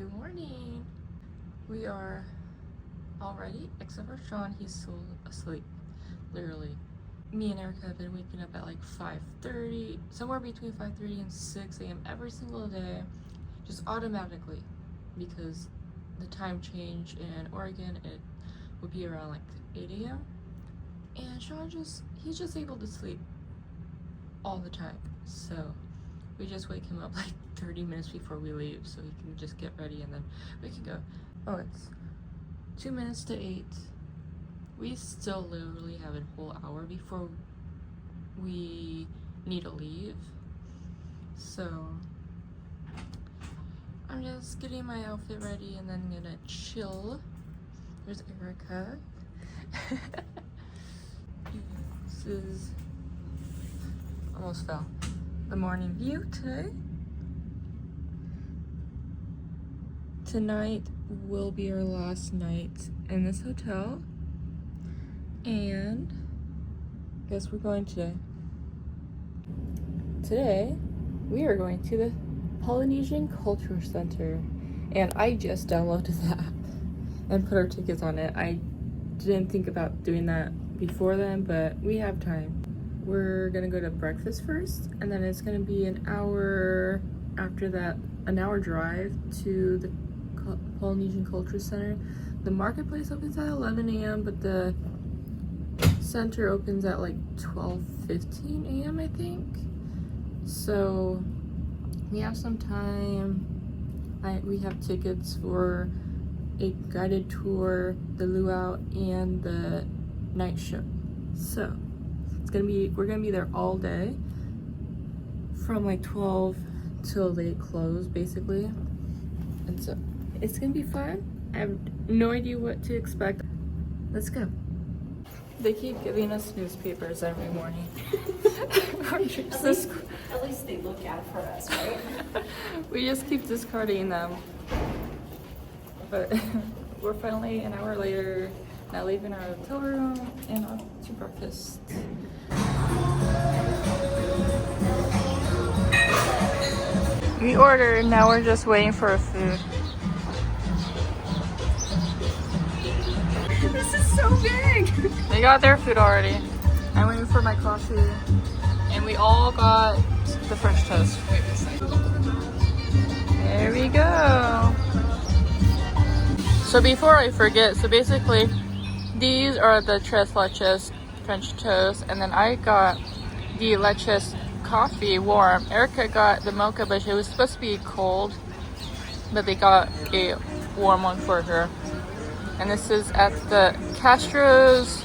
Good morning. We are all ready, except for Sean. He's still asleep, literally. Me and Erica have been waking up at like 5:30, somewhere between 5:30 and 6 a.m. every single day, just automatically, because the time change in Oregon, it would be around like 8 a.m. And Sean he's just able to sleep all the time. So we just wake him up like 30 minutes before we leave so he can just get ready and then we can go. Oh, it's 2 minutes to 8. We still literally have a whole hour before we need to leave. So I'm just getting my outfit ready and then gonna chill. There's Erica. This is almost fell. The morning view today. Tonight will be our last night in this hotel. And guess we're going today. Today we are going to the Polynesian Cultural Center. And I just downloaded the app and put our tickets on it. I didn't think about doing that before then, but we have time. We're gonna go to breakfast first, and then it's gonna be an hour after that, an hour drive to the Polynesian Cultural Center. The marketplace opens at 11 a.m., but the center opens at like 12:15 a.m. I think. So we have some time. We have tickets for a guided tour, the luau, and the night show. So we're gonna be there all day from like 12 till they close basically, and so it's gonna be fun. I have no idea what to expect. Let's go. They keep giving us newspapers every morning. At least they look out for us, right? We just keep discarding them, but we're finally an hour later, now leaving our hotel room and off to breakfast. We ordered, now we're just waiting for our food. This is so big! They got their food already. I'm waiting for my coffee. And we all got the French toast. There we go. So before I forget, so basically these are the tres leches French toast, and then I got the leches coffee warm. Erica got the mocha, but it was supposed to be cold, but they got a warm one for her. And this is at the Castro's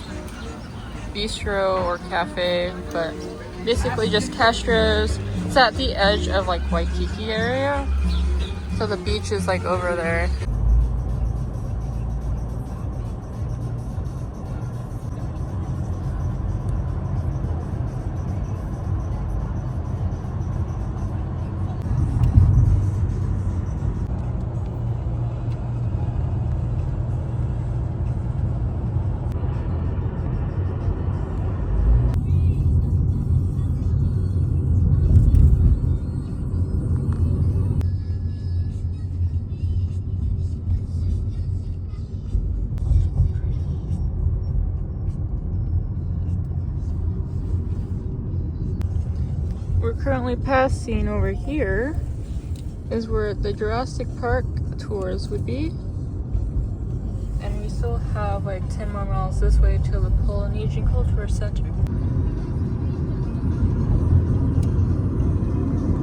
Bistro or Cafe, but basically just Castro's. It's at the edge of like Waikiki area, so the beach is like over there. We're currently passing over here is where the Jurassic Park tours would be. And we still have like 10 more miles this way to the Polynesian Cultural Center.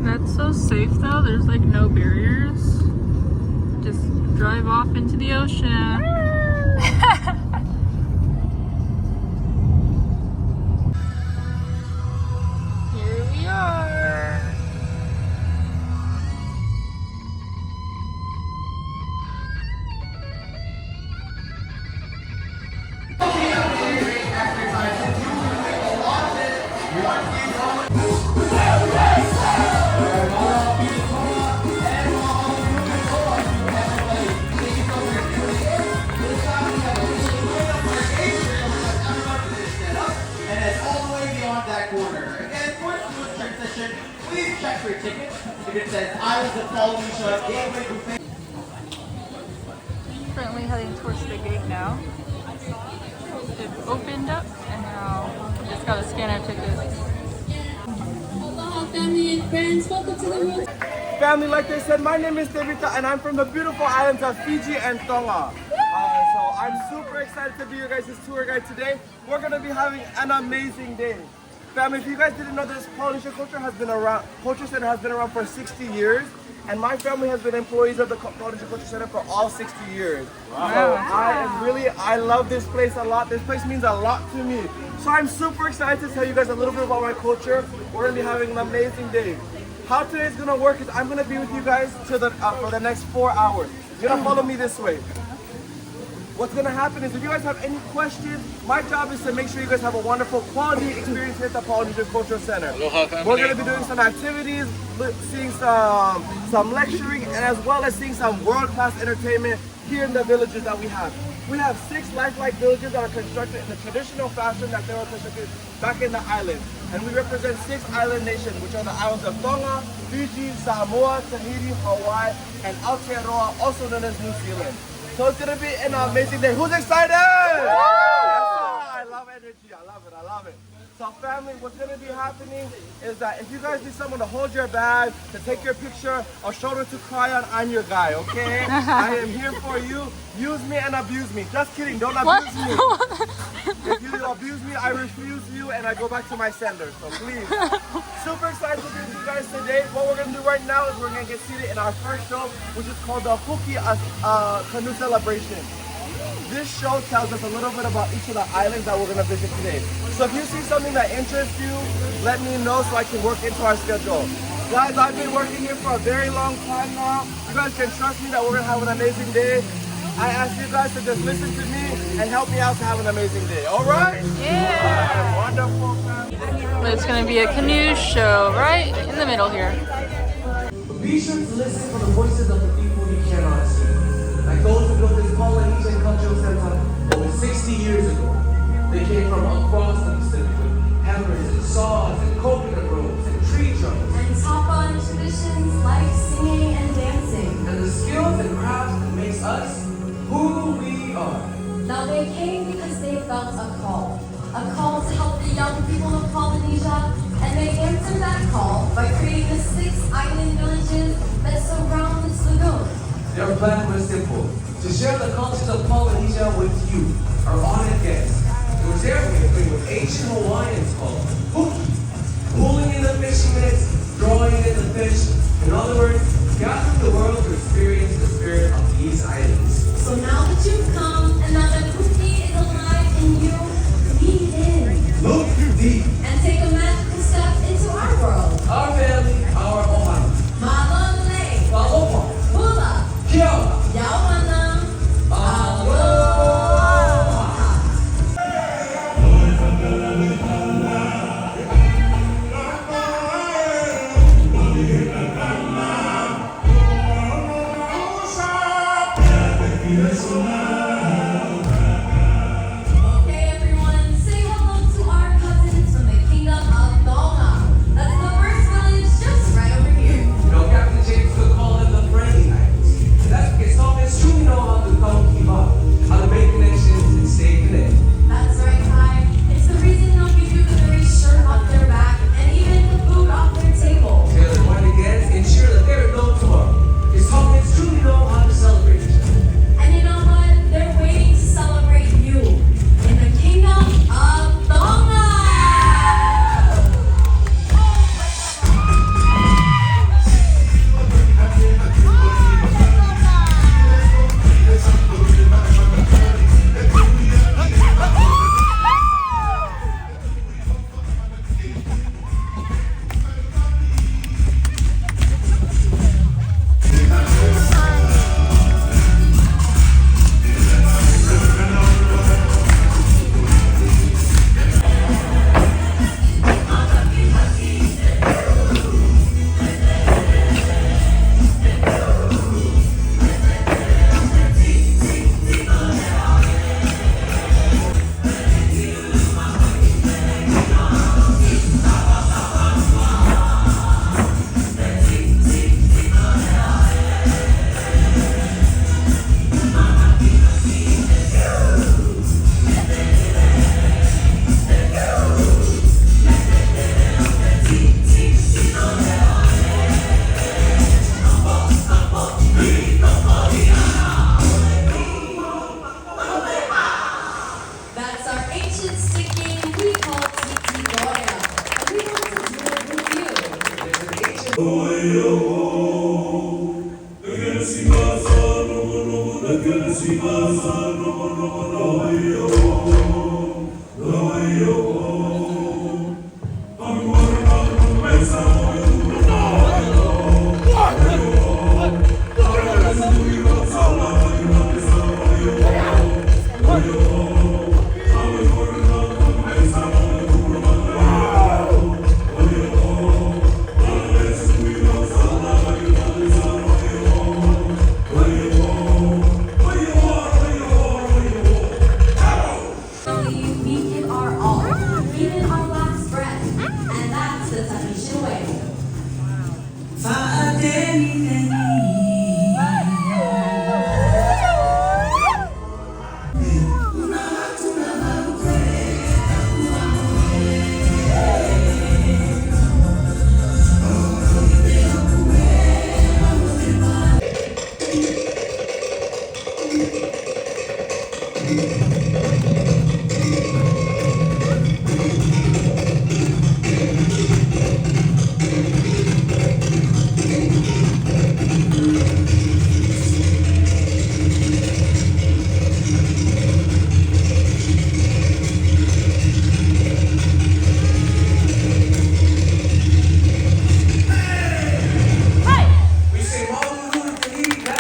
That's so safe though, there's like no barriers. Just drive off into the ocean. heading towards the gate now. It opened up and now we just gotta scan our tickets. Aloha family and friends, welcome to the room. Family, like they said, my name is Devita and I'm from the beautiful islands of Fiji and Tonga. So I'm super excited to be your guys' tour guide today. We're gonna be having an amazing day. Family, if you guys didn't know, this Polynesian Culture Center has been around for 60 years. And my family has been employees of the Polynesian Cultural Center for all 60 years. Wow. So I love this place a lot. This place means a lot to me. So I'm super excited to tell you guys a little bit about my culture. We're gonna be having an amazing day. How today's gonna work is I'm gonna be with you guys for the next 4 hours. You're gonna follow me this way. What's gonna happen is if you guys have any questions, my job is to make sure you guys have a wonderful quality experience here at the Polynesian Cultural Center. We're gonna be doing some activities, seeing some lecturing, and as well as seeing some world-class entertainment here in the villages that we have. We have 6 lifelike villages that are constructed in the traditional fashion that they were constructed back in the islands. And we represent 6 island nations, which are the islands of Tonga, Fiji, Samoa, Tahiti, Hawaii, and Aotearoa, also known as New Zealand. So it's gonna be an amazing day. Who's excited? Yes, I love energy. I love it. So family, what's gonna be happening is that if you guys need someone to hold your bag, to take your picture, or shoulder to cry on, I'm your guy, okay? I am here for you. Use me and abuse me. Just kidding, don't abuse me. If you abuse me, I refuse you and I go back to my sender, so please. Super excited to be with you guys today. What we're gonna do right now is we're gonna get seated in our first show, which is called the Viki Canoe Celebration. This show tells us a little bit about each of the islands that we're gonna visit today. So if you see something that interests you, let me know so I can work into our schedule. Guys, I've been working here for a very long time now. You guys can trust me that we're gonna have an amazing day. I ask you guys to just listen to me and help me out to have an amazing day. All right? Yeah. Wonderful, family. It's gonna be a canoe show right in the middle here. Be sure to listen for the voices of the people you cannot see. Like those who built this Polynesian Cultural Center over 60 years ago. They came from across the Pacific with hammers and saws and coconut ropes and tree trunks. And top on traditions like singing and dancing. And the skills and crafts that makes us who we are. Now they came because they felt a call to help the young people of Polynesia, and they answered that call by creating the 6 island villages that surround this lagoon. Their plan was simple: to share the cultures of Polynesia with you, our honored guests. It was their way of bringing what ancient Hawaiians called Viki, pulling in the fishing nets, drawing in the fish. In other words, gathering the world to experience the spirit of these islands. So now that you've come, and now that Viki is alive in you, lean in. Look deep. And take a magical step into our world. Our family, our ohana. Malole, Aloha. Hula, Kia ora. Yawana, Aloha. Okay, everyone, say hello to our cousins from the Kingdom of Tonga. That's the first village just right over here. You know, Captain James could call them the friendly islands. That's because Tonga's truly know how to come keep up, how to make connections and stay connected. That's right, Kai. It's the reason they'll give you the very shirt off their back and even the food off their table. Taylor point again, ensure that there is no tomorrow. Because Tonga's truly know how to celebrate each other. And you know what? Their We give our all, even our last breath, and that's the Tahitian way. We say, "Maululu Tahiti Ka."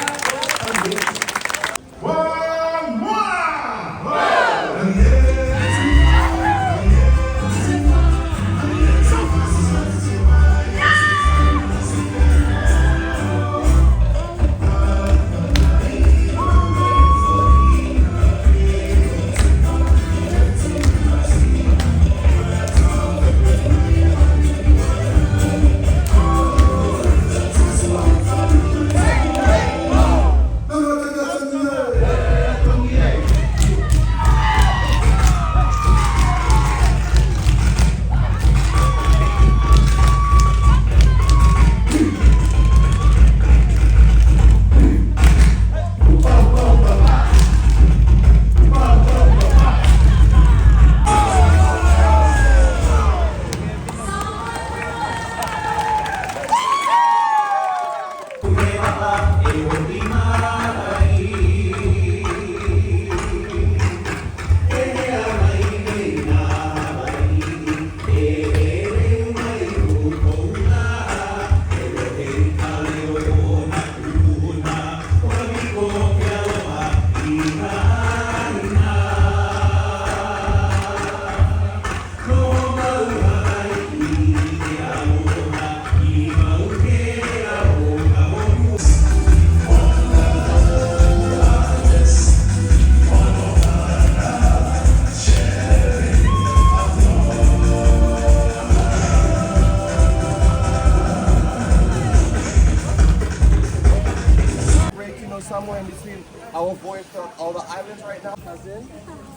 Somewhere in between our voyage from all the islands right now. Cousin,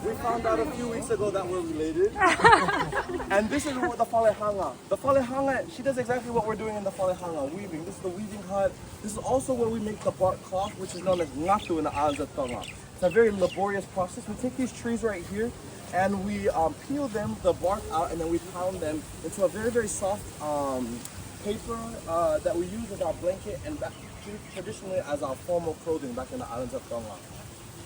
we found out a few weeks ago that we're related. And this is what the Falehanga. The Falehanga, she does exactly what we're doing in the Falehanga, weaving. This is the weaving hut. This is also where we make the bark cloth, which is known as ngatu in the islands of Tonga. It's a very laborious process. We take these trees right here and we peel them, the bark out, and then we pound them into a very, very soft paper that we use as our blanket and traditionally as our formal clothing back in the islands of Tonga.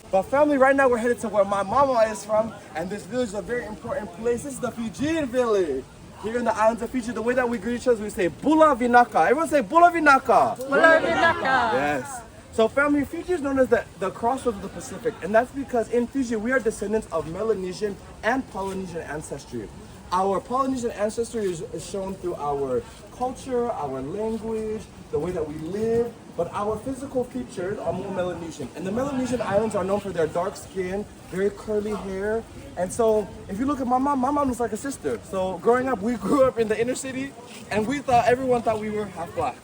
But family, right now we're headed to where my mama is from, and this village is a very important place. This is the Fijian village. Here in the islands of Fiji, the way that we greet each other, we say Bula Vinaka. Everyone say Bula Vinaka. Bula Vinaka. Yes. So family, Fiji is known as the crossroads of the Pacific, and that's because in Fiji we are descendants of Melanesian and Polynesian ancestry. Our Polynesian ancestry is shown through our culture, our language, the way that we live, but our physical features are more Melanesian. And the Melanesian islands are known for their dark skin, very curly hair. And so if you look at my mom looks like a sister. So growing up, we grew up in the inner city and everyone thought we were half black.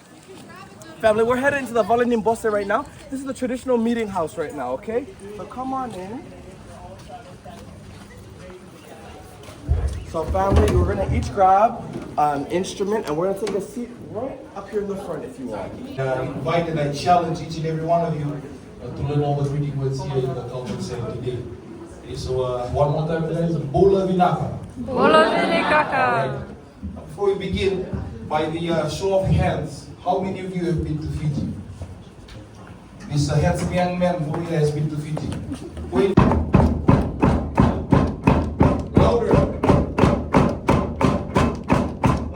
Family, we're headed into the Valenim Bose right now. This is the traditional meeting house right now, okay? So come on in. So family, we're gonna each grab an instrument and we're gonna take a seat right up here in the front if you want. Invite and I challenge each and every one of you to learn all the reading words here in the Cultural Center today. Okay, so one more time, guys, Bola Vinaka. Bola Vinaka. Right. Before we begin, by the show of hands, how many of you have been to Fiji? He's a handsome young man who has been to Fiji. Wait. Louder.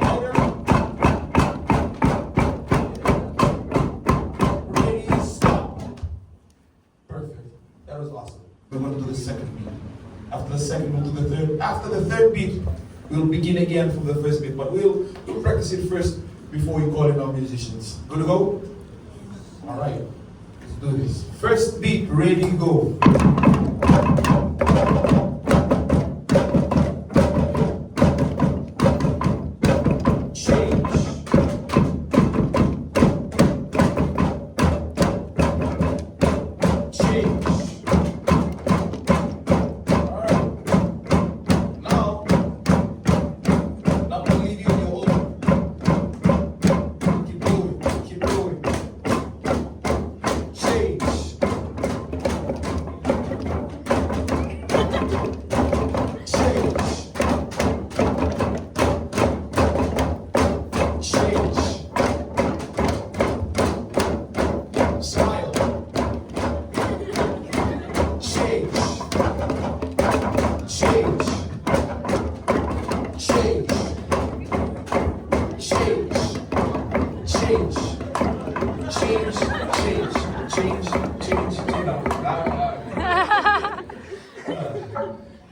Louder. Ready, stop. Perfect. That was awesome. We're going to do the second beat. After the second, we'll do the third. After the third beat, we'll begin again from the first beat. But we'll practice it first before we call in our musicians. Good to go? All right. Let's do this. First beat, ready, go.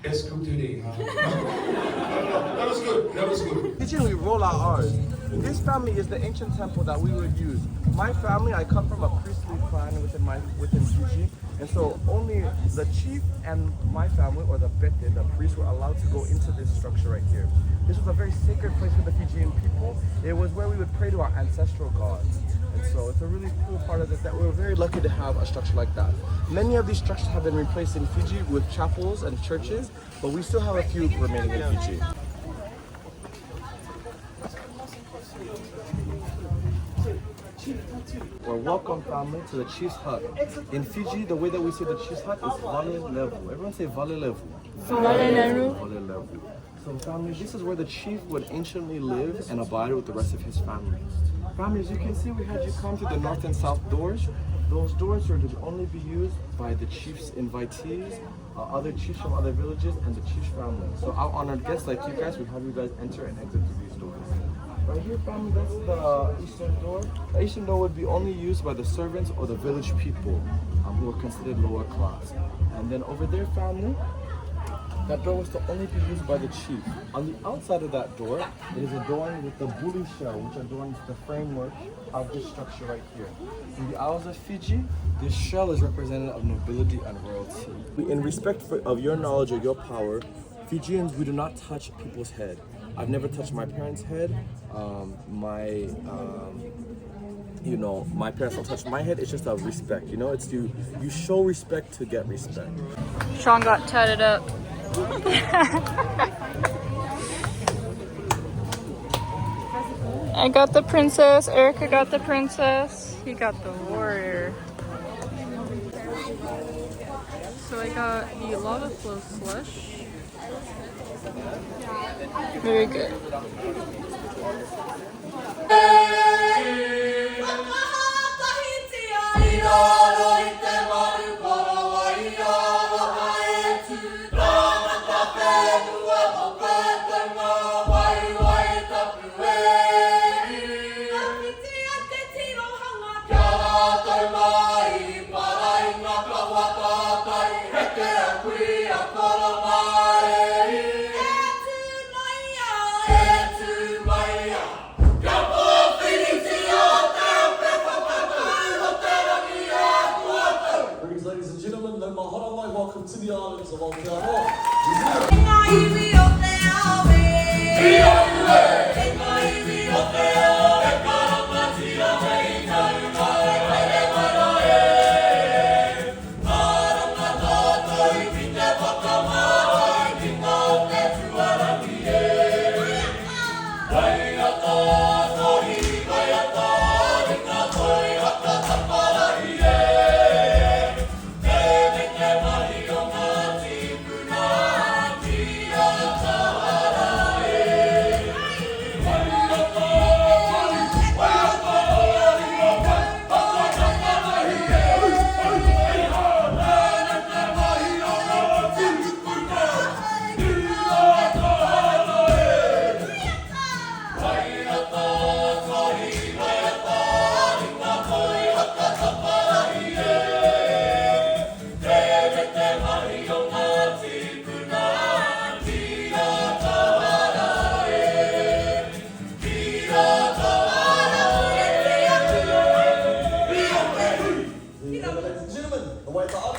That's good today, huh? That was good. That was good. Teaching we roll our R's. This family is the ancient temple that we would use. My family, I come from a priestly clan within Fiji, and so only the chief and my family, or the bete, the priest, were allowed to go into this structure right here. This was a very sacred place for the Fijian people. It was where we would pray to our ancestral gods. And so it's a really cool part of it that we're very lucky to have a structure like that. Many of these structures have been replaced in Fiji with chapels and churches, but we still have a few remaining in Fiji. Or welcome family to the chief's hut. In Fiji, the way that we say the chief's hut is vale levu. Everyone say vale levu. Vale levu. So family, this is where the chief would anciently live and abide with the rest of his family. Family, as you can see, we had you come through the north and south doors. Those doors are to only be used by the chief's invitees, other chiefs from other villages, and the chief's family. So our honored guests like you guys, we have you guys enter and exit through these doors. Right here, family, that's the eastern door. The eastern door would be only used by the servants or the village people who are considered lower class. And then over there, family, that door was to only be used by the chief. On the outside of that door, it is adorned with the buli shell, which adorns the framework of this structure right here. In the Isles of Fiji, this shell is representative of nobility and royalty. In respect of your knowledge or your power, Fijians, we do not touch people's head. I've never touched my parents' head. My parents don't touch my head. It's just a respect, you know? It's you show respect to get respect. Sean got tatted up. I got the princess, Erica got the princess, he got the warrior. So I got the lava flow slush. Very good. Ladies and gentlemen, no mahara, welcome to the islands of Aotearoa. Yeah.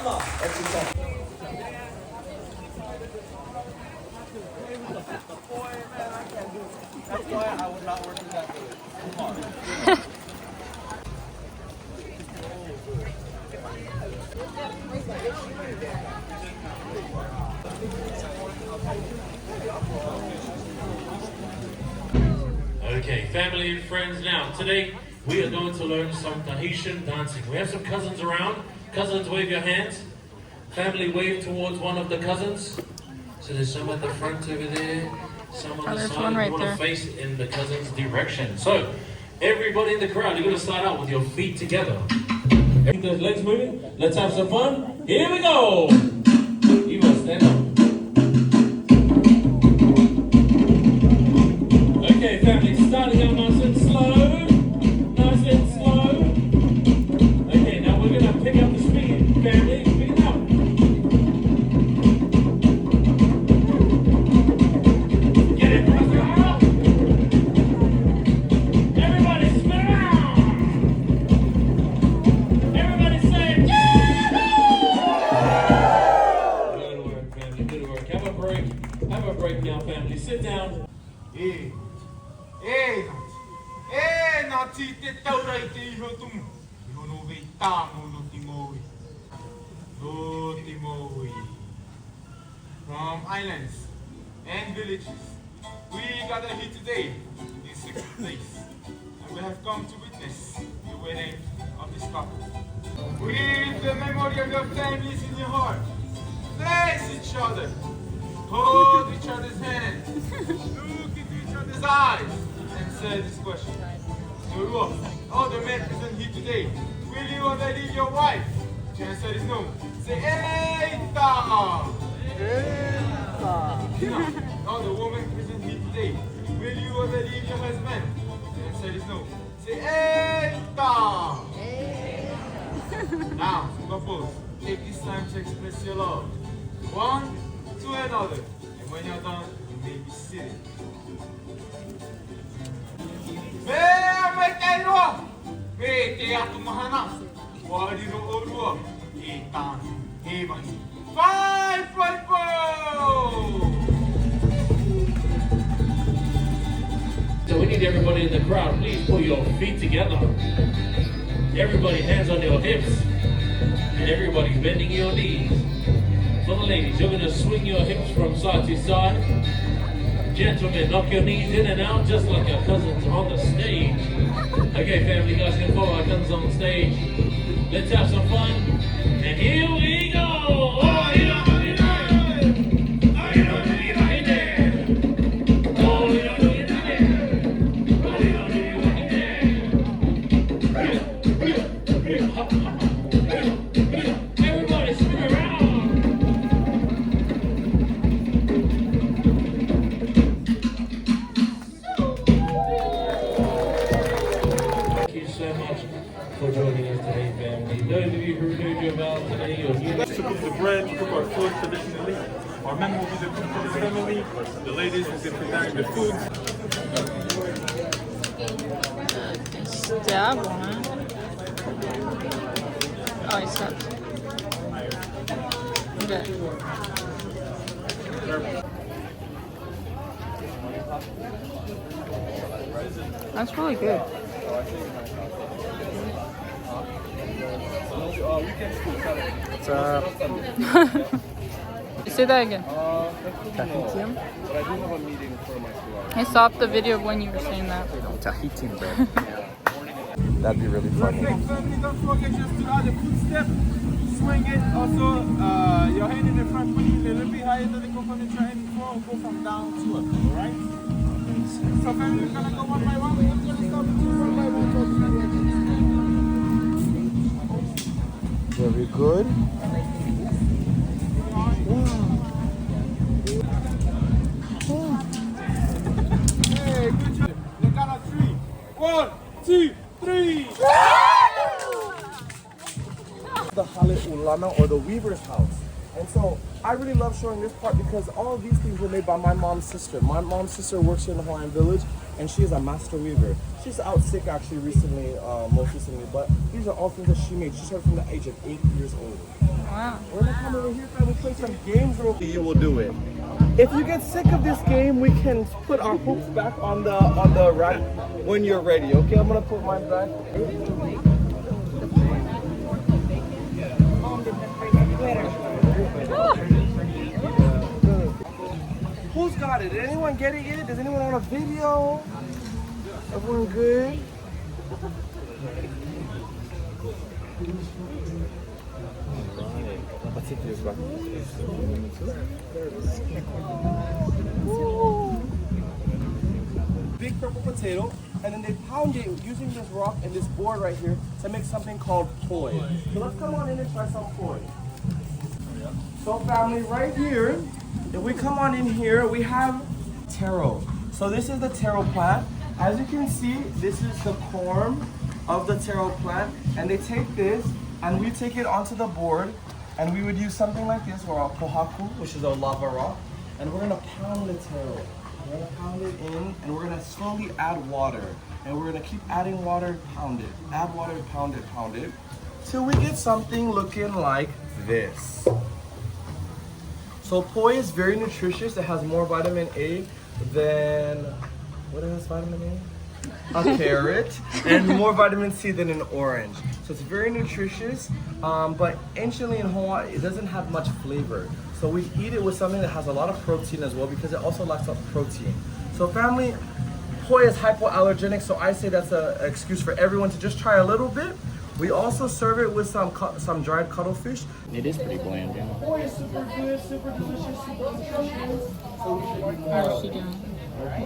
That's why I would not work in that village. Come on. Okay, family and friends, now today we are going to learn some Tahitian dancing. We have some cousins around. Cousins, wave your hands. Family, wave towards one of the cousins. So there's some at the front over there, some on the there's side. one right You want there. to face in the cousin's direction. So everybody in the crowd, you're going to start out with your feet together. Keep those legs moving. Let's have some fun. Here we go. You must stand up. Okay, family, starting out nice and slow. Nice and slow. Okay, now we're going to pick up the speed. Family, pick it up. Get it, brother. Everybody spin around. Everybody say, Yahoo! Good work, family, good work. Have a break. Have a break now, family. Sit down. Nati te taurai te iho tumu. Iho no vei tāngo no te moui. No te moui. From islands and villages, we gather here today in this sacred place. And we have come to witness the wedding of this couple. With the memory of your families in your heart, face each other. Hold each other's hands. Look into each other's eyes and say this question. All the men present here today, will you ever leave your wife? The answer is no. Say, Eita! Eita! All the women present here today, will you ever leave your husband? The answer is no. Say, Eita! Now, couples, take this time to express your love. One to another. And when you're done, you may be seated. Me te atu mahana, wari no orua, e tānu, he mani. Five, five, So we need everybody in the crowd, please put your feet together. Everybody hands on your hips. And everybody bending your knees. For the ladies, you're going to swing your hips from side to side. Gentlemen, knock your knees in and out just like your cousins on the stage. Okay, family, you guys can follow our cousins on the stage. Let's have some fun. And here we go. Oh, you know, you know. Oh, you know, you know, you there. Oh, you know, you know, there. Oh, you know, you know, there. Everybody spin around. For joining us today, family. Those of you who heard your vows today, or you To cook the bread, to cook our food traditionally. Our men will be the cook for the family. The ladies will be preparing the food. Stab one. Oh, he stopped. Okay. That's really good. What's up? Say that again. Tahitian? But I do have a meeting for my school. I stopped the video when you were saying that. Tahitian bread. That'd be really funny. Don't forget just to add a footstep. Swing it. Also, your hand in the front, put it a little bit higher than the component you're aiming for. Go from down to up. Alright? So, family, we're gonna go one by one. We're gonna start with you one by one. Very good. Hey, good job. The count of three. 1, 2, 3. The Hale Ulana, or the weaver's house. And so I really love showing this part because all of these things were made by my mom's sister. My mom's sister works here in the Hawaiian Village, and she is a master weaver. She's out sick actually recently, most recently, but these are all things that she made. She started from the age of 8 years old. Wow. Yeah. We're gonna come over here and we'll play some games real quick. You will do it. If you get sick of this game, we can put our hoops back on the rack when you're ready. Okay, I'm gonna put mine back. Who's got it? Did anyone get it? Does anyone want a video? Everyone good? Big purple potato, and then they pound it using this rock and this board right here to make something called poi. So let's come on in and try some poi. So family, right here, if we come on in here, we have taro. So this is the taro plant. As you can see, this is the corm of the taro plant, and they take this and we take it onto the board, and we would use something like this, or a kohaku, which is a lava rock, and we're gonna pound the taro. We're gonna pound it in, and we're gonna slowly add water, and we're gonna keep adding water, pound it, add water, pound it, till we get something looking like this. So poi is very nutritious. It has more vitamin A than, what is vitamin A? A carrot, and more vitamin C than an orange. So it's very nutritious, but anciently in Hawaii, it doesn't have much flavor. So we eat it with something that has a lot of protein as well, because it also lacks protein. So family, poi is hypoallergenic, so I say that's an excuse for everyone to just try a little bit. We also serve it with some dried cuttlefish. It is pretty bland, yeah. Poi is super good, super delicious, super nutritious. So we should eat more. How's she doing?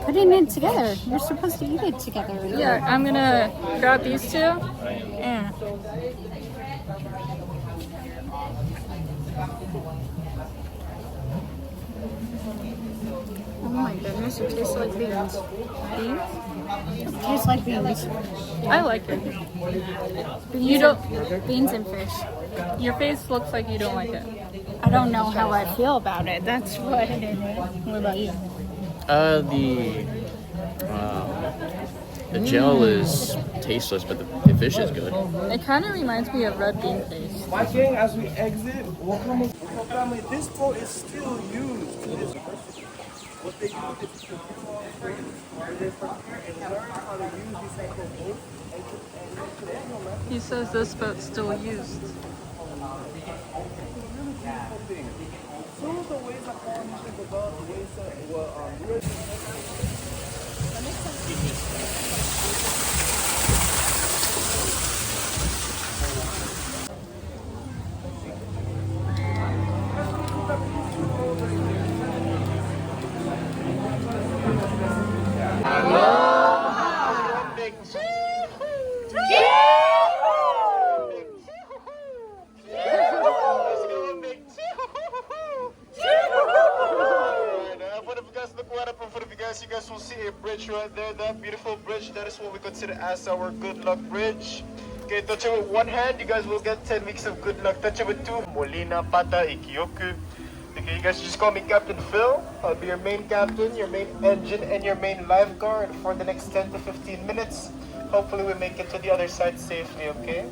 Putting it together. You're supposed to eat it together. Yeah, I'm gonna grab these two. Yeah. Oh my goodness, it tastes like beans. Beans? It tastes like beans. I like it. Beans You don't. beans and fish. Your face looks like you don't like it. I don't know how I feel about it. That's what it is. What about you? The gel is tasteless, but the fish is good. It kind of reminds me of red bean face. My gang, as we exit, we'll come with family. This boat is still used to this. What they do is to do all trade, where they prepare and learn how to use these type of boats and today, no matter. He says this boat's still used. It's a really beautiful thing. Some of the ways that Polynesians developed, the ways that were you guys will see a bridge right there, that beautiful bridge. That is what we consider as our good luck bridge. Okay, touch it with one hand, you guys will get 10 weeks of good luck. Touch it with two. Molina, Pata, Ikioku. Okay, you guys just call me Captain Phil. I'll be your main captain, your main engine, and your main lifeguard for the next 10 to 15 minutes. Hopefully we make it to the other side safely, okay?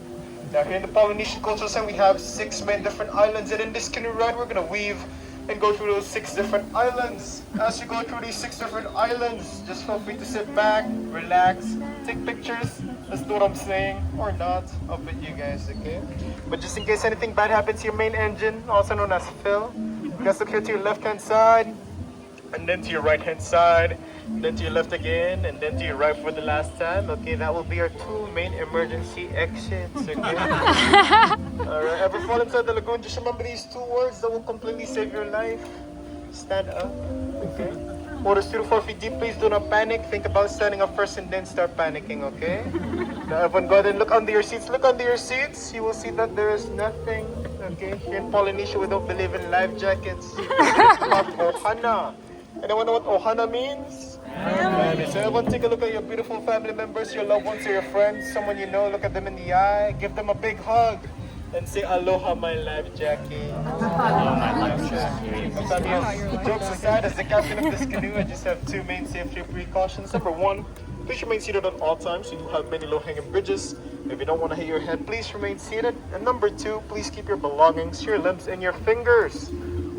Now here in the Polynesian Cultural Center, we have 6 main different islands, and in this canoe ride, we're gonna weave and go through those 6 different islands. As you go through these 6 different islands, just feel free to sit back, relax, take pictures. That's what I'm saying, or not. Up with you guys, okay? But just in case anything bad happens to your main engine, also known as Phil, you guys look here to your left-hand side, and then to your right-hand side, and then to your left again, and then to your right for the last time. Okay, that will be our 2 main emergency exits, okay? Alright, ever fall inside the lagoon, just remember these 2 words that will completely save your life. Stand up, okay? Waters 2 to 4 feet deep, please do not panic. Think about standing up first and then start panicking, okay? Now everyone go ahead and look under your seats. Look under your seats. You will see that there is nothing, okay? Here in Polynesia, we don't believe in life jackets. It's called ohana. Anyone know what ohana means? Family. So everyone take a look at your beautiful family members, your loved ones, or your friends, someone you know, look at them in the eye, give them a big hug, and say, aloha, my life jacket. Jokes aside, as the captain of this canoe, I just have 2 main safety precautions. Number 1, Please remain seated at all times. You do have many low-hanging bridges. If you don't want to hit your head, please remain seated. And number 2, please keep your belongings, your limbs, and your fingers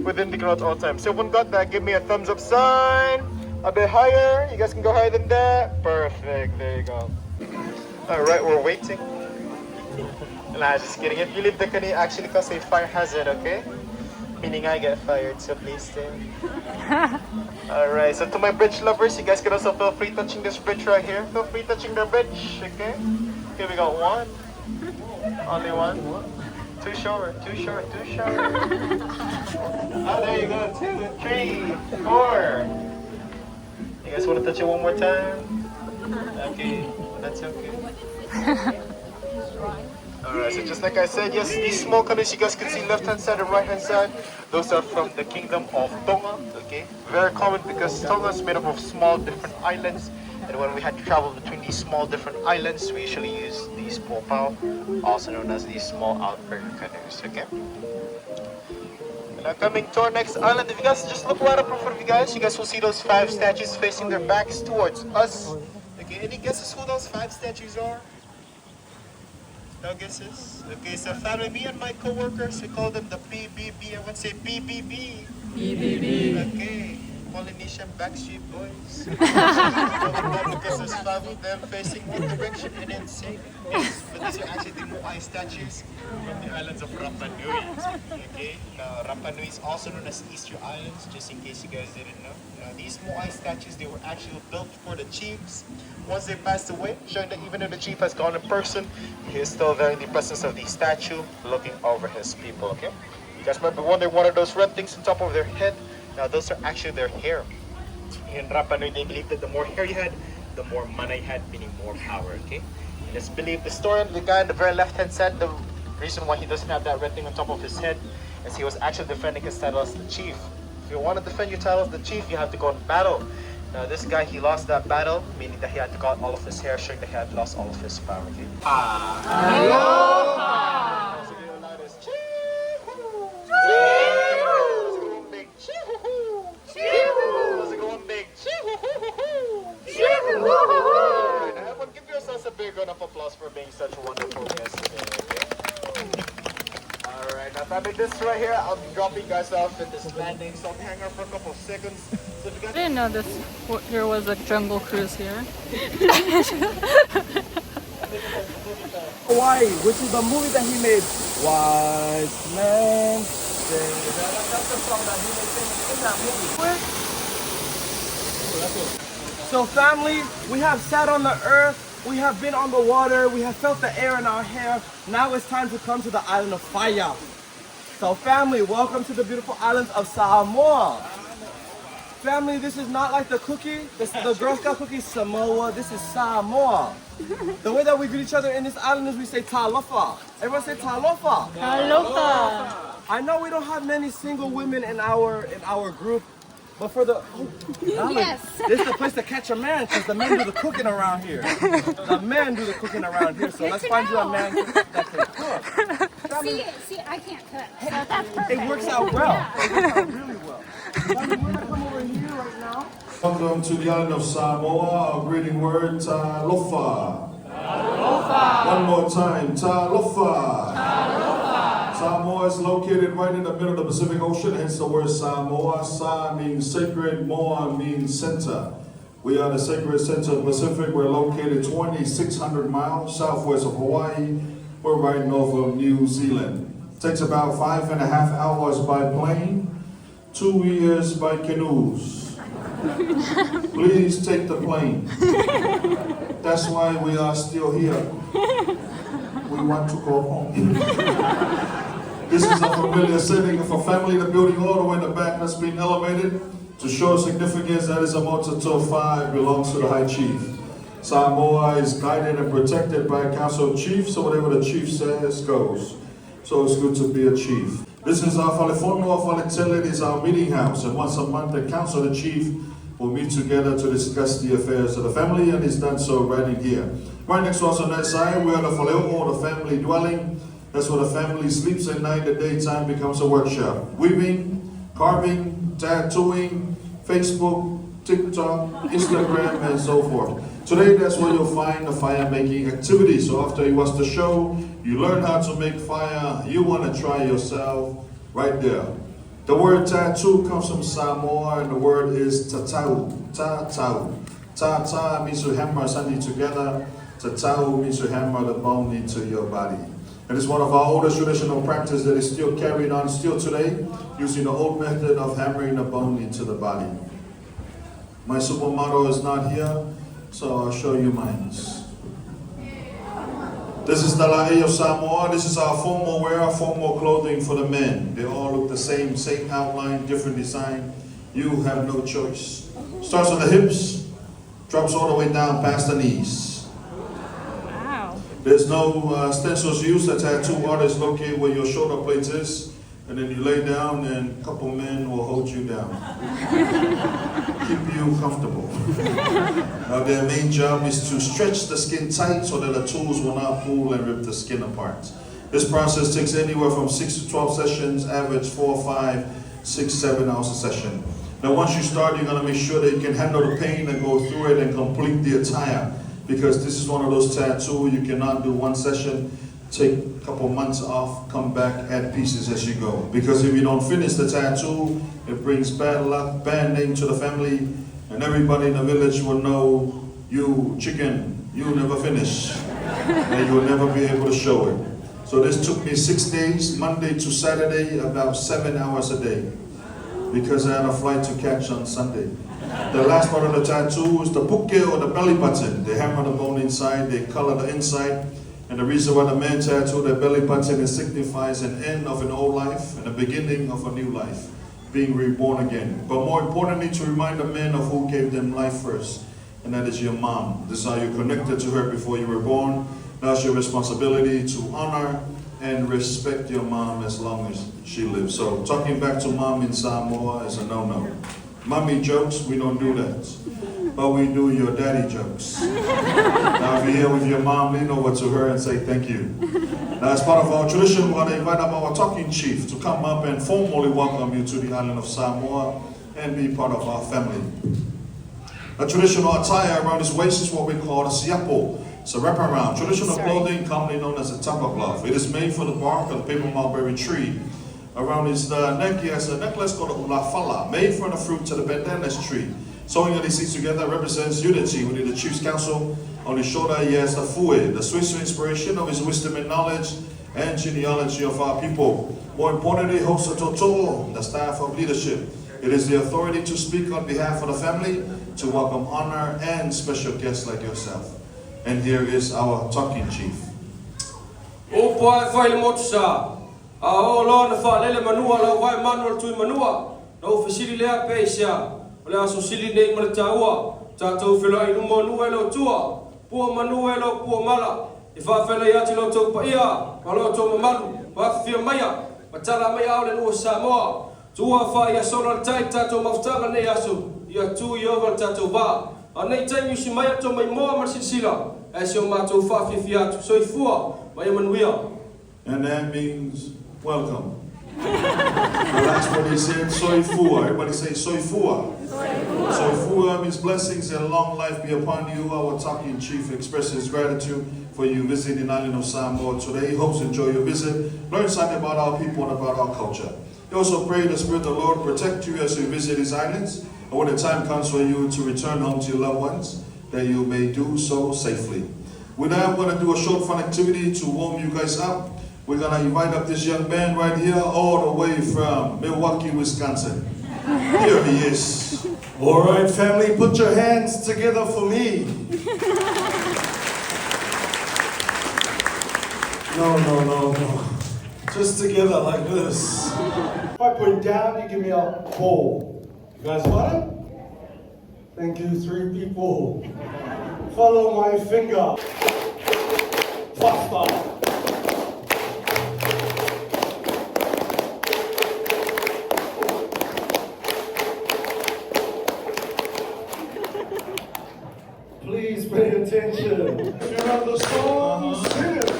within the crowd at all times. So everyone got that? Give me a thumbs up sign. A bit higher. You guys can go higher than that. Perfect. There you go. Alright, we're waiting. Nah, just kidding. If you leave the canoe, actually cause a fire hazard, okay? Meaning I get fired, so please stay. Alright, so to my bridge lovers, you guys can also feel free touching this bridge right here. Feel free touching the bridge, okay? Here we go, 1. Only 1. Too short, too short, too short. Oh, there you go, 2, 3, 4. You guys want to touch it one more time? Okay, that's okay. Alright, so just like I said, yes, these small canoes you guys can see left hand side and right hand side, those are from the kingdom of Tonga, okay? Very common because Tonga is made up of small different islands, and when we had to travel between these small different islands, we usually use these popao, also known as these small outrigger canoes, okay? And now coming to our next island, if you guys just look right up in front of you guys will see those 5 statues facing their backs towards us. Okay, any guesses who those 5 statues are? No guesses? Okay, so family, me and my co-workers, we call them the PBB. I would say PBB. PBB. Okay, Polynesian Backstreet Boys. Because there's 5 of them facing one direction and then same. Yes, but these are actually the Moai statues from the islands of Rapa Nui. Okay, now Rapa Nui is also known as Easter Islands, just in case you guys didn't know. Now these Moai statues, they were actually built for the chiefs. Once they passed away, showing that even if the chief has gone in person, he is still there in the presence of the statue, looking over his people, okay? You guys remember wondering what are those red things on top of their head? Now those are actually their hair. In Rapa Nui, they believe that the more hair you had, the more mana you had, meaning more power, okay? And it's believed, the story of the guy on the very left-hand side, the reason why he doesn't have that red thing on top of his head is he was actually defending his title as the chief. If you want to defend your title as the chief, you have to go in battle. Now this guy, he lost that battle, meaning that he had to cut all of his hair, showing that he had lost all of his power. Okay? Aloha! Everyone give yourselves a big round of applause for being such wonderful guests today. Okay? Alright, now family, this right here, I'll be dropping you guys off at this landing, so I'll be hanging out for a couple of seconds. So if you guys I didn't know there was a jungle cruise here. Hawaii, which is the movie that he made. Wise man. That's the song that he made in that movie. So family, we have sat on the earth, we have been on the water, we have felt the air in our hair. Now it's time to come to the island of Faya. So family, welcome to the beautiful islands of Samoa. Family, this is not like the cookie, the Girl Scout cookie Samoa, this is Samoa. The way that we greet each other in this island is we say talofa. Everyone say talofa. Talofa. I know we don't have many single women in our group, but for the Yes. this is the place to catch a man because the men do the cooking around here. The men do the cooking around here, so let's find you a man that can cook. See, I can't cook, so that's perfect. It works out well. It works out really well. We're gonna come over here right now. Welcome to the island of Samoa. Our greeting word, talofa. Talofa. One more time, talofa. Talofa. Samoa is located right in the middle of the Pacific Ocean, hence the word Samoa. Sa means sacred, Moa means center. We are the sacred center of the Pacific. We're located 2,600 miles southwest of Hawaii. We're right north of New Zealand. Takes about 5.5 hours by plane, 2 years by canoes. Please take the plane. That's why we are still here. We want to go home. This is a familiar setting of a family. The building all the way in the back has been elevated to show significance. That is a multitude 5 belongs to the High Chief. Samoa is guided and protected by a council of chiefs, so whatever the chief says goes. So it's good to be a chief. This is our Falefono of Faletele. It is our meeting house, and once a month the council and the chief will meet together to discuss the affairs of the family, and it's done so right in here. Right next to us on that side, we are the Faleo, the family dwelling. That's where the family sleeps at night. The daytime becomes a workshop. Weaving, carving, tattooing, Facebook, TikTok, Instagram, and so forth. Today, that's where you'll find the fire making activity. So after you watch the show, you learn how to make fire, you want to try yourself right there. The word tattoo comes from Samoa, and the word is tatau. Tatau. Tata means to hammer something together. Tatau means to hammer the bone into your body. It is one of our oldest traditional practices that is still carried on still today, using the old method of hammering the bone into the body. My supermodel is not here, so I'll show you mine. This is the La'i of Samoa. This is our formal wear, formal clothing for the men. They all look the same outline, different design. You have no choice. Starts on the hips, drops all the way down past the knees. Wow. There's no stencils used. The tattoo artist locate where your shoulder plate is, and then you lay down and a couple men will hold you down. Keep you comfortable. Now their main job is to stretch the skin tight so that the tools will not pull and rip the skin apart. This process takes anywhere from 6 to 12 sessions, average 4, 5, 6, 7 hours a session. Now once you start, you're gonna make sure that you can handle the pain and go through it and complete the attire. Because this is one of those tattoos you cannot do one session, take a couple months off, come back, add pieces as you go. Because if you don't finish the tattoo, it brings bad luck, bad name to the family, and everybody in the village will know you chicken, you never finish, and you will never be able to show it. So this took me 6 days, Monday to Saturday, about 7 hours a day, because I had a flight to catch on Sunday. The last part of the tattoo is the puke or the belly button. They hammer the bone inside, they color the inside. And the reason why the men tattoo their belly button, it signifies an end of an old life and the beginning of a new life, being reborn again. But more importantly, to remind the men of who gave them life first, and that is your mom. This is how you connected to her before you were born. That's your responsibility to honor and respect your mom as long as she lives. So talking back to mom in Samoa is a no-no. Mommy jokes, we don't do that. But we do your daddy jokes. Now if you're here with your mom, lean over to her and say thank you. Now as part of our tradition, we're going to invite up our talking chief to come up and formally welcome you to the island of Samoa and be part of our family. A traditional attire around his waist is what we call a siapo. It's a wraparound, traditional clothing commonly known as a tapa glove. It is made from the bark of the paper mulberry tree. Around his neck he has a necklace called a ulafala, made from the fruit to the bandanas tree. Sewing these things together represents unity within the chief's council. On his shoulder he has the fue, the Swiss inspiration of his wisdom and knowledge and genealogy of our people. More importantly, hosts a toto, the staff of leadership. It is the authority to speak on behalf of the family, to welcome honor and special guests like yourself. And here is our talking chief. O lo na fa lele manua la vai manual tu manua no fisili le pesia ole aso sili nei mala taua tatou felo i lumo nuelo tua pu manuelo pu mala I fa felo ya ti lo to pa ia pa lo to malu pa fia maya patala maya ole no Samoa tua fa ia solo tai tatou maftanga nei aso ia tu i over tatou ba anei tai mi si maya to mai mo mar sila as yo ma to fa fia tu so I fua mai manuia. And that means welcome. The last word he said, soifua. Everybody say soifua. Soifua means blessings and long life be upon you. Our talking chief expresses gratitude for you visiting the island of Samoa today. He hopes to enjoy your visit, learn something about our people and about our culture. He also pray the Spirit of the Lord protect you as you visit these islands, and when the time comes for you to return home to your loved ones, that you may do so safely. We're now going to do a short fun activity to warm you guys up. We're going to invite up this young man right here, all the way from Milwaukee, Wisconsin. Here he is. All right, family, put your hands together for me. No. Just together like this. If I point down, you give me a pull. You guys got it? Thank you, 3 people. Follow my finger. Faster. Please pay attention. If you know the song, sing it.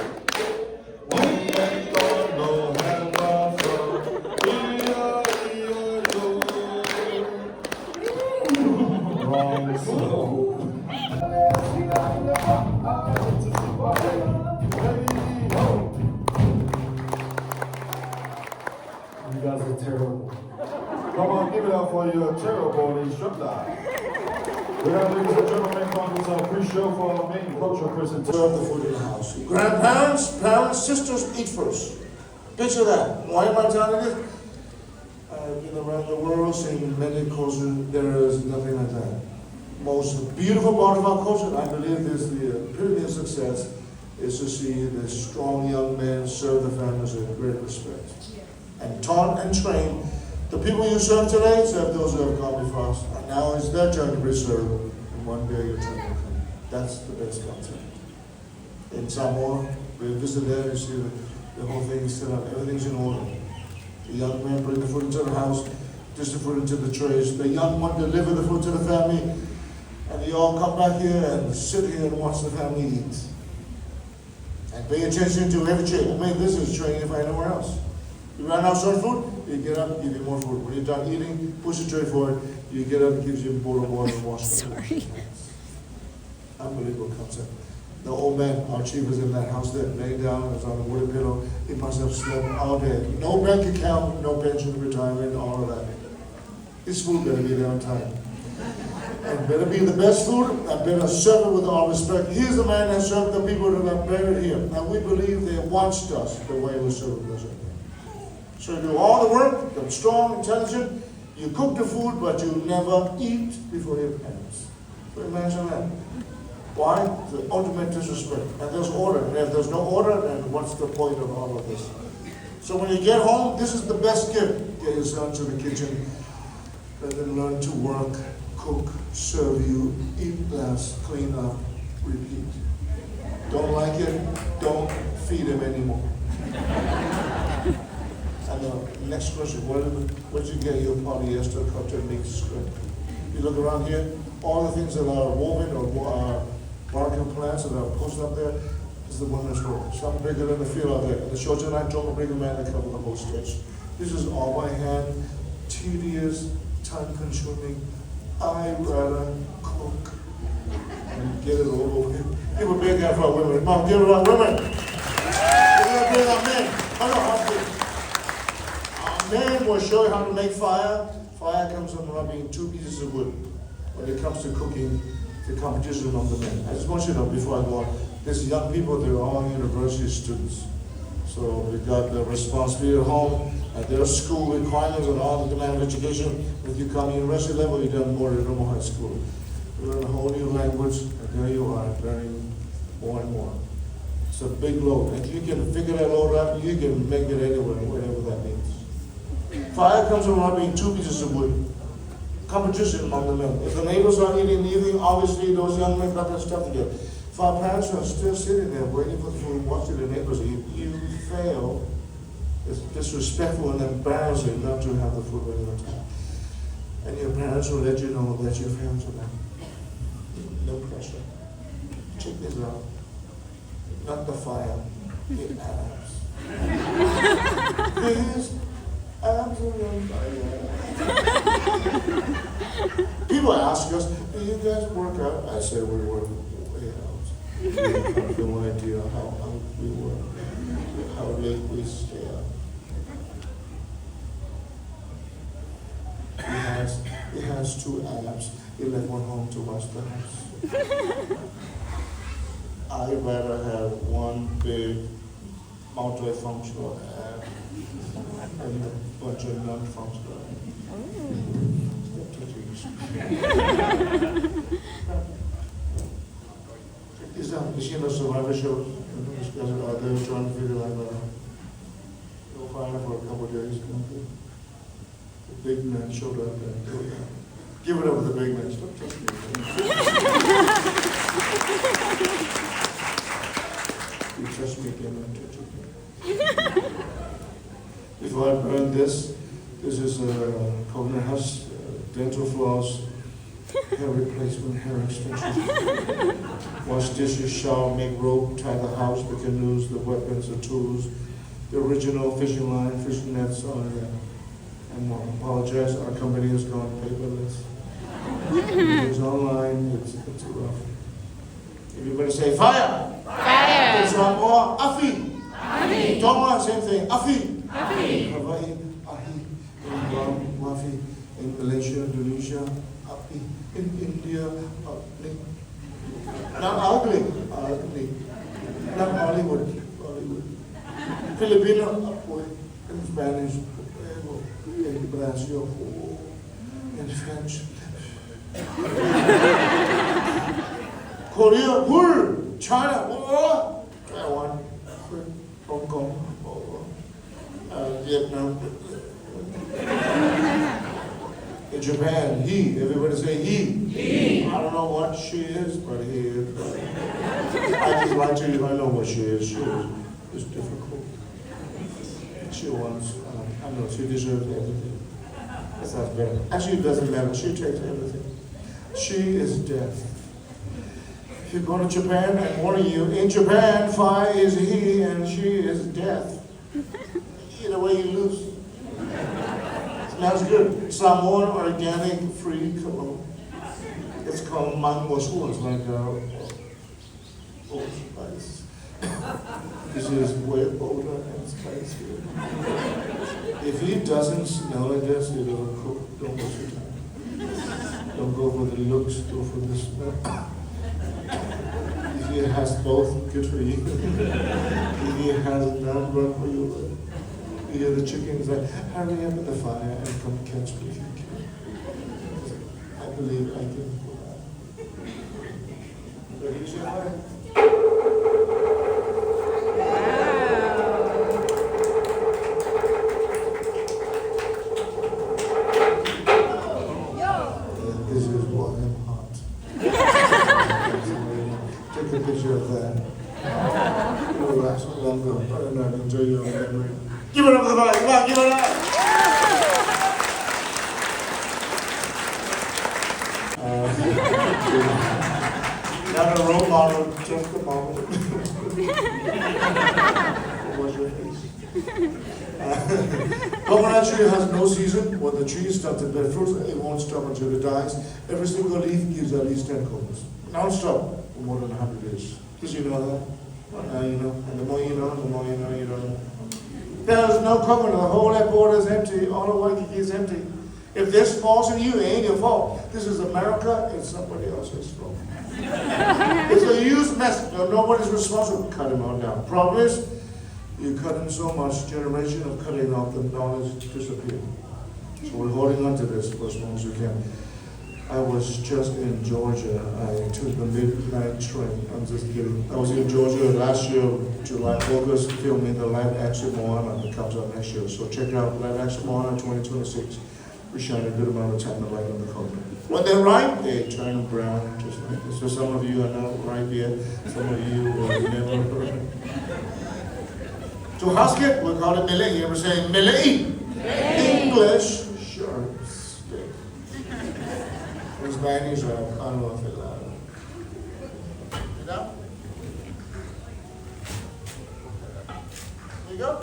You guys are terrible. Come on, give it up for your terrible instructor. We have, ladies and gentlemen, come to our pre-show for our main cultural presentation. Serve the food in the house. Grandparents, parents, sisters, eat first. Picture that. Why am I telling you this? I've been around the world seeing many cultures. There is nothing like that. Most beautiful part of our culture, I believe, is the epitome of success, is to see the strong young men serve the families with great respect. And taught and trained. The people you serve today serve those who have gone before us. And now it's their turn to be served. And one day your turn will come. That's the best culture. In Samoa, we visit there, you see the whole thing is set up. Everything's in order. The young men bring the food into the house, dish the food into the trays. The young one deliver the food to the family. And they all come back here and sit here and watch the family eat. And pay attention to every tray. I mean, this is training if I anywhere else. You run out of food, you get up, give you more food. When you're done eating, push the tray forward, you get up, it gives you a bowl of water and wash the food. Unbelievable concept. The old man, our chief, was in that house there, laying down, was on a wooden pillow. He must have slept all day. No bank account, no pension, retirement, all of that. His food better be there on time. And better be the best food, and better serve it with all respect. He's the man that served the people that are buried here. And we believe they watched us the way we served us. So you do all the work, you're strong, intelligent, you cook the food, but you never eat before your parents. So imagine that. Why? The ultimate disrespect. And there's order. And if there's no order, then what's the point of all of this? So when you get home, this is the best gift. Get your son to the kitchen. Let them learn to work, cook, serve you, eat last, clean up, repeat. Don't like it, don't feed him anymore. And the next question, where did you get your polyester cotton mix script? You look around here, all the things that are woven or barking plants that are posted up there is the women's work. Some bigger than the field out there. And the short and I told a bigger man to cover the whole stretch. This is all by hand, tedious, time-consuming. I rather cook and get it all over here. Give a big hand for our women. Mom, give it up, women. Give it up, big our men. Men will show you how to make fire. Fire comes from rubbing 2 pieces of wood. When it comes to cooking, the competition among the men. I just want you to know before I go on, these young people, they're all university students. So we've got the responsibility at home, at their school requirements and all the demand of education. If you come university level, you've done more than normal high school. You learn a whole new language, and there you are, learning more and more. It's a big load. If you can figure that load out, you can make it anywhere, whatever that means. Fire comes from rubbing 2 pieces of wood. Competition among the men. If the neighbors are eating in the evening, obviously those young men got their stuff together. If our parents are still sitting there waiting for the food, watching the neighbors eat, you fail. It's disrespectful and embarrassing not to have the food ready on time. And your parents will let you know that your failed to them. No pressure. Check this out. Not the fire, the abs. These abs are on fire. People ask us, do you guys work out? I say we work way out. We have no idea how out we work, how late we stay up. He has 2 abs. He left one home to watch the house. I'd rather have one big multifunctional ab and a bunch of non-functional abs. Is that machine a survivor show? These guys are out there trying to figure out no fire for a couple of days. The big man showed up and give it up with the big man. Stop touching me. You touch me again, I touch you again. Before I burn this is coconut husk, dental floss, hair replacement, hair extensions. Wash dishes, shower, make rope, tie the house, the canoes, the weapons, the tools, the original fishing line, fishing nets on there. And I apologize, our company has gone paperless. It's online, it's rough. Everybody say fire! Fire! It's one more, afi! Afi! Tonga, same thing, afi! Afi! Hawaii, ahi. Wahi in Guam, Wafi in Malaysia, Indonesia, Api in India, ugly. Not ugly, ugly. Not Hollywood, Hollywood. Filipino, in Spanish, in Brazil, in French. Korea, Wool, China, Taiwan, Hong Kong, Vietnam. In Japan, he, everybody say he. I don't know what she is, but he is. I just like to, I know what she is. She is. It's difficult. She wants, I know, she deserves everything. That sounds better. Actually, it doesn't matter. She takes everything. She is deaf. If you go to Japan, I warn you, in Japan, Phi is he and she is deaf. Either way, you lose. Smells good. Samoan organic free cologne. It's called mango soul. It's like old spice. This is way older and spicier. If he doesn't smell like this, he doesn't cook. Don't waste your time. Don't go for the looks, go for the smell. If he has both, good for you. If he has none, run for your life. You hear the chickens like, hurry up in the fire and come catch me if you can. I believe I can pull that. Ready to say hi? This is why I'm hot. Take a picture of that. Relax a little bit, but not enjoy your memory. Give it up for the body, come on, give it up! Not a role model, just a model. What's your face? Coconut tree has no season. When the tree starts to bear fruit, it won't stop until it dies. Every single leaf gives at least 10 coconuts. Non-stop for more than 100 years. Did you know that? Well, now you know. And the more you know, the more you know you don't know. There's no coconut. The whole airport is empty. All of Waikiki is empty. If this falls on you, it ain't your fault. This is America. It's somebody else's fault. It's a huge mess. Nobody's responsible. Cut him all down. Problem is, you cut him so much, generation of cutting off, the knowledge disappear. So we're holding on to this for as long as we can. I was just in Georgia. I took the midnight train. I'm just kidding. I was in Georgia last year, July, August, filming the live action Moana that comes out next year. So check out live action Moana 2026. We shine a good amount of time and light on the coconut. When they're ripe, they turn brown, just like this. So some of you are not ripe yet. Some of you will never heard. To husk it, we call it millet. You ever say millet? English, sure. In Spanish, carno afilado. ¿Verdad? There you go.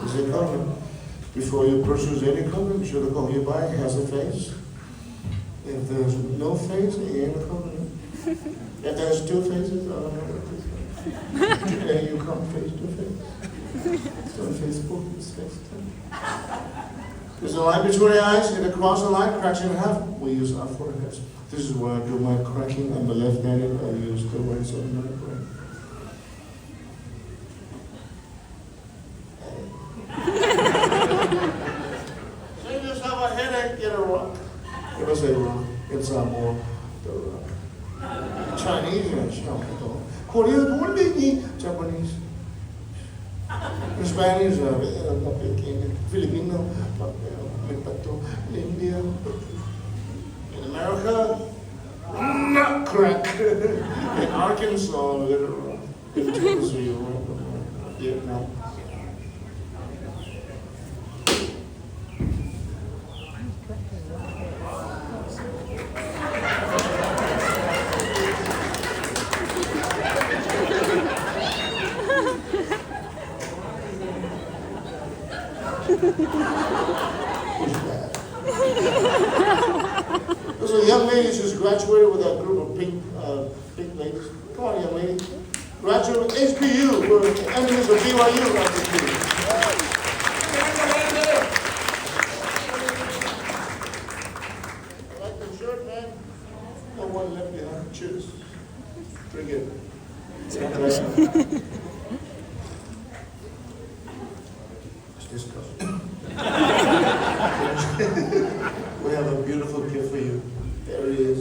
Is it coconut? Before you purchase any coconut, be sure the coconut you buy has a face. If there's no face, it ain't a coconut. If there's two faces, I don't know what it is. Today you come face to face. So on Facebook, it's FaceTime. There's a line between the eyes, and across the line, cracks in half. We use our foreheads. This is where I do my cracking. I'm the left-handed. I use the right side of my brain. So you just have a headache, get a rock. If I say rock, it's more the rock. Chinese, Korean, Japanese. In Spanish, Filipino, India. In America, nut crack. In Arkansas, little in Tennessee, Vietnam. There's a young lady who's graduated with a group of pink ladies. Come on, young lady. Graduate HBU, we're enemies of BYU at this meeting. I like the shirt, man. No one left behind. Cheers. Drink it. It's disgusting. We have a beautiful gift for you. There he is.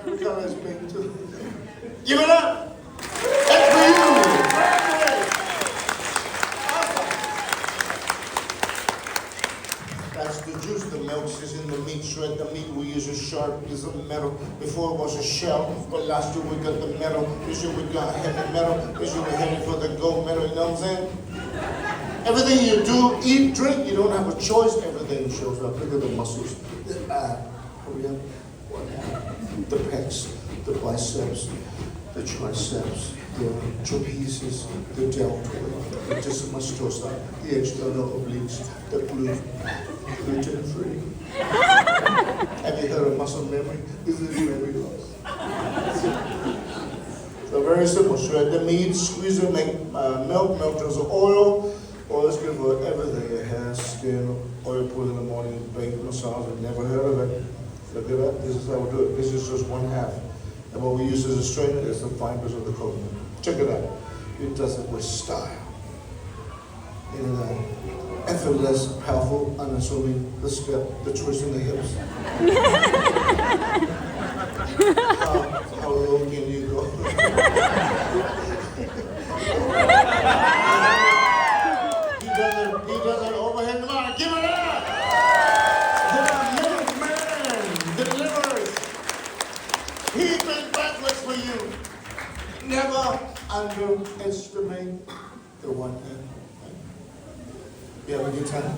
Every time I speak to give it up! That's for you! That's the juice. The milk is in the meat. Shred the meat. We use a sharp piece of metal. Before it was a shell, but last year we got the metal. This year we got heavy metal. This year we're heading for the gold medal. You know what I'm saying? Everything you do, eat, drink, you don't have a choice. Everything shows up. Look at the muscles. The pecs, the biceps, the triceps, the trapezius, the deltoid, the distal, the external obliques, the gluten free. Have you heard of muscle memory? This is memory loss. So very simple. Shred the meat, squeeze it, make milk turns to oil. Oil is good for everything. It has skin, oil put in the morning, baked massage. I've never heard of it. Look at that. This is how we do it. This is just 1/2. And what we use as a strainer is the fibers of the coconut. Check it out. It does it with style. In effortless, powerful, unassuming, the step, the twist in the hips. How low can you go? He does an overhead line. Give it up! The milkman delivers. He been backwards for you. Never underestimate the one thing. You have a good time?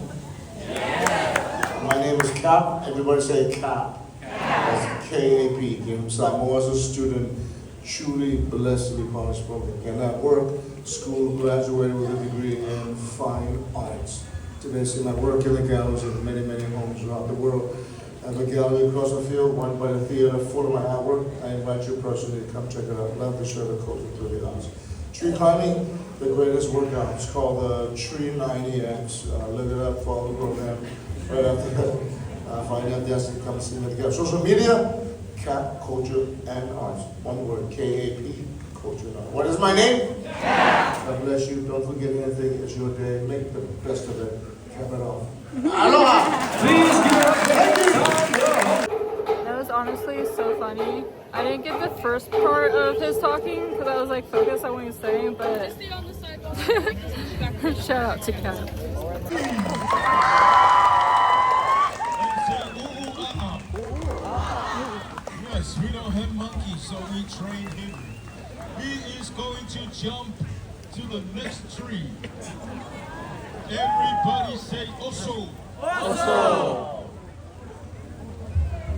Yeah. My name is Cap. Everybody say Cap. That's K-A-P. Samoa as a student, truly blessedly polished spoken. And at work, school, graduated with a degree in fine arts. Today, see my work in the galleries in many, many homes around the world. I have a gallery across the field, one by the theater, full of my artwork. I invite you personally to come check it out. Love to share the culture through the arts. Tree climbing, the greatest workout. It's called the Tree 90X. Look it up, follow the program. Right after that, find out yes, and come see me together. Social media, Cap, Culture, and Arts. One word, K-A-P, Culture, and Arts. What is my name? God bless you. Don't forget anything. It's your day. Make the best of it. Cap it off. Aloha! Please give it up. That was honestly so funny. I didn't get the first part of his talking because I was like focused on what he was saying, but shout out to Cap. Yes, we don't have monkeys, so we train him. He is going to jump to the next tree. Everybody say Oso. Oso.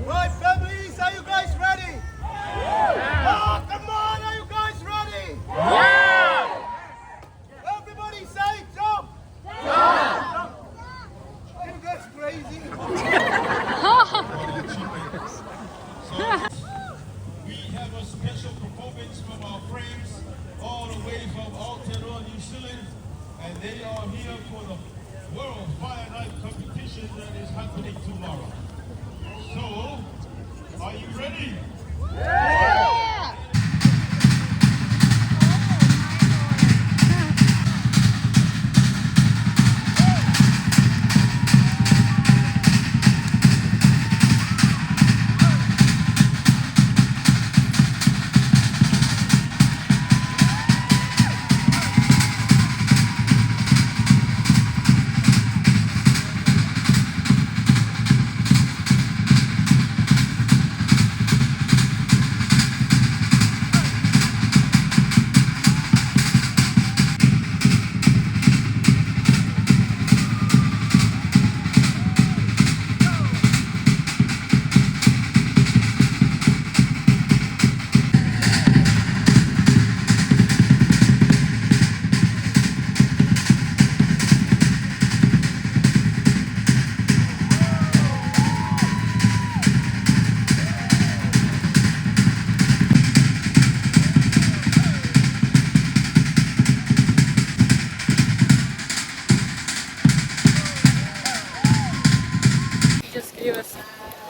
Right, families, are you guys ready? Yeah. Oh, come on, are you guys ready? Yeah. Everybody say jump. Yeah. Are you guys crazy? We have a special performance from our friends all the way from Aotearoa, New Zealand, and they are here for the World Fire Night competition that is happening tomorrow. So, are you ready? Yeah!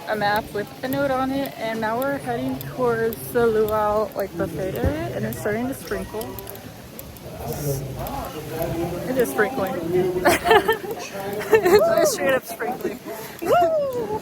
a map with a note on it, and now we're heading towards the luau like buffet area, and it's starting to sprinkle. It is sprinkling. It's straight up sprinkling. Woo!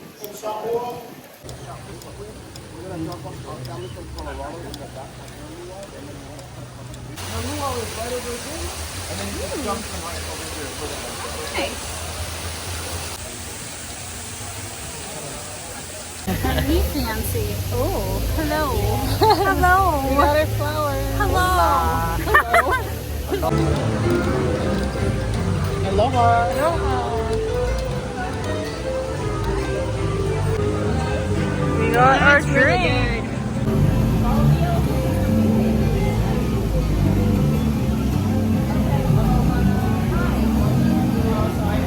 Very fancy. Oh, Hello. hello. We got our flowers. Hello. Aloha. Aloha. We got our drink.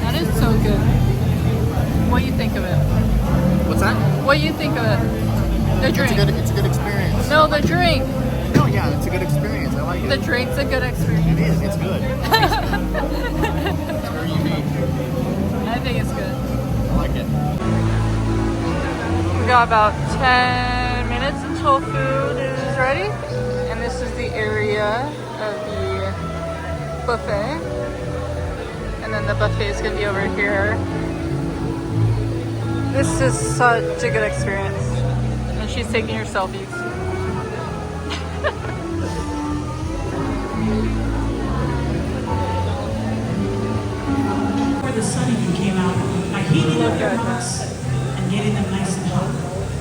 That is so good. What do you think of it? What's that? What do you think of it? The drink. It's a good experience. No, the drink. No, yeah, it's a good experience. I like it. The drink's a good experience. It is. It's good. It's very unique. I think it's good. I like it. We got about 10 minutes until food is ready. And this is the area of the buffet. And then the buffet is going to be over here. This is such a good experience. And she's taking her selfies. Before the sun even came out, by heating up their huts and getting them nice and hot.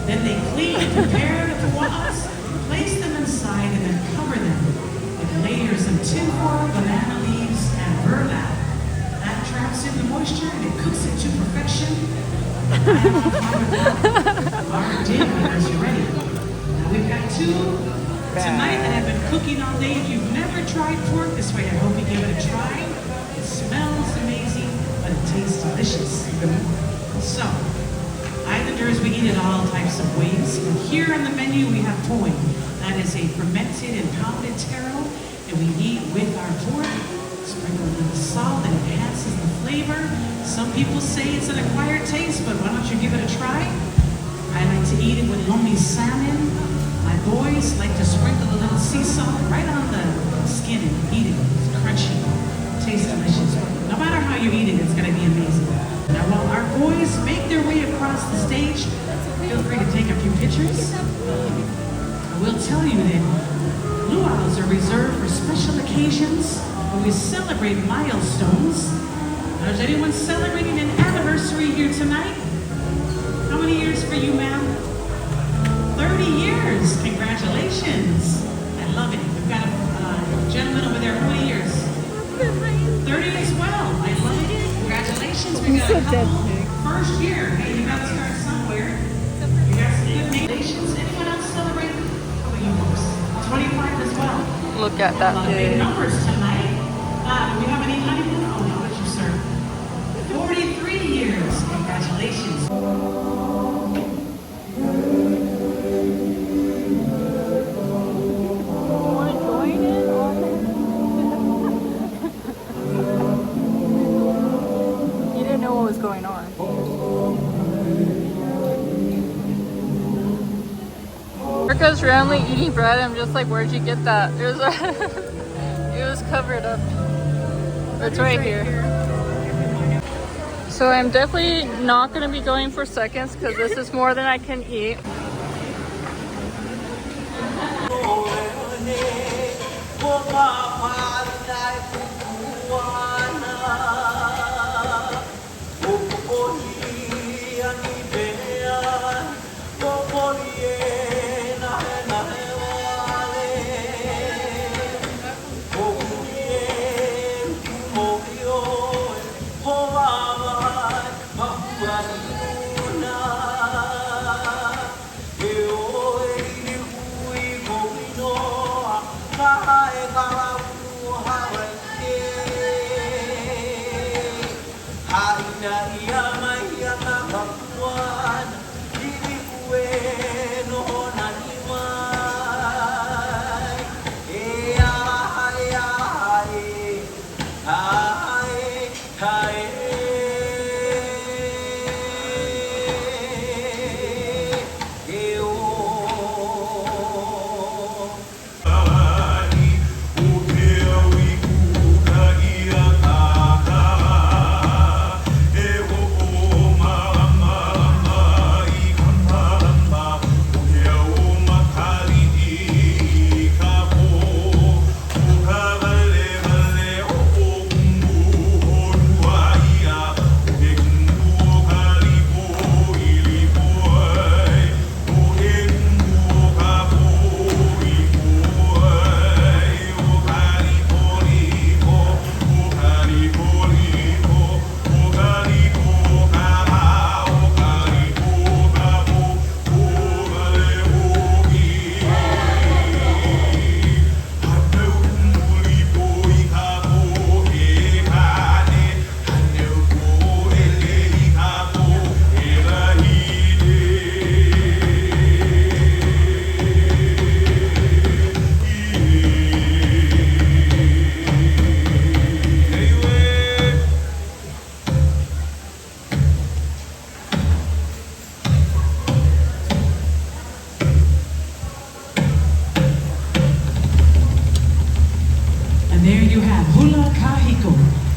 Then they clean and prepare the kawa'as, place them inside, and then cover them with layers of tinfoil, banana leaves, and burlap. That traps in the moisture and it cooks it to perfection. Our dinner is ready. Now we've got two tonight that have been cooking all day. If you've never tried pork this way, I hope you give it a try. It smells amazing, but it tastes delicious. So, Islanders, we eat it all types of ways. But here on the menu, we have poi. That is a fermented and pounded taro that we eat with our pork. Sprinkle a little salt that enhances the flavor. Some people say it's an acquired taste, but why don't you give it a try? I like to eat it with lomi salmon. My boys like to sprinkle a little sea salt right on the skin and eat it. It's crunchy. Tastes delicious. No matter how you eat it, it's going to be amazing. Now, while our boys make their way across the stage, feel free to take a few pictures. I will tell you that luau's are reserved for special occasions where we celebrate milestones. Now, is anyone celebrating an anniversary here tonight? How many years for you, ma'am? 30 years. Congratulations. I love it. We've got a gentleman over there. How many years? 30 as well. I love it. Congratulations. We've got a couple. First year. Hey, you got to start somewhere. You got some good nations. Anyone else celebrate? How about you folks? 25 as well. Look at that Big pig. numbers tonight. Do we have any honeymoon? Oh, no, what you, sir? 43 years. Congratulations. You didn't know what was going on. Erica's randomly eating bread. I'm just like, where'd you get that? It was, it was covered up. It's right here. So I'm definitely not going to be going for seconds because this is more than I can eat.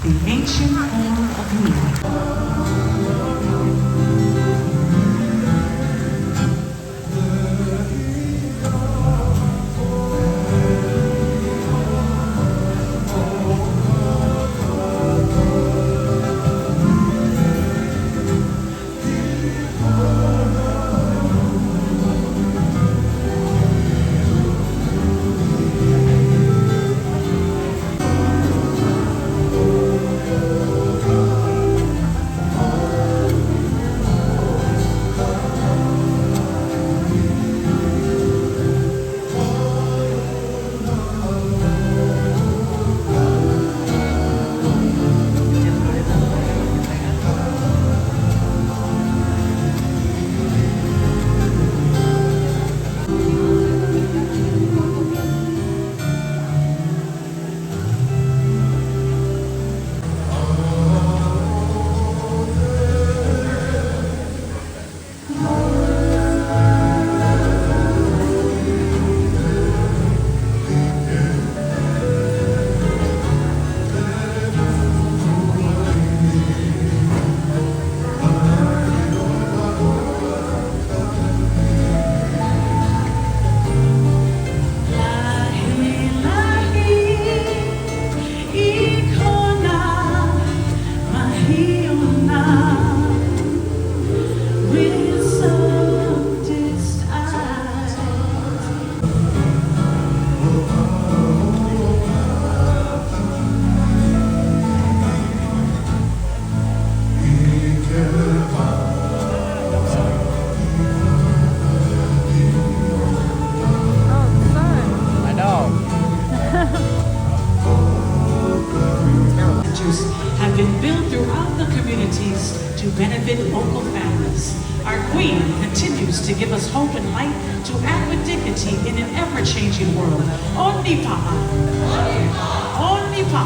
the ancient form of music. Have been built throughout the communities to benefit local families. Our Queen continues to give us hope and light to act with dignity in an ever-changing world. Onipa! Onipa!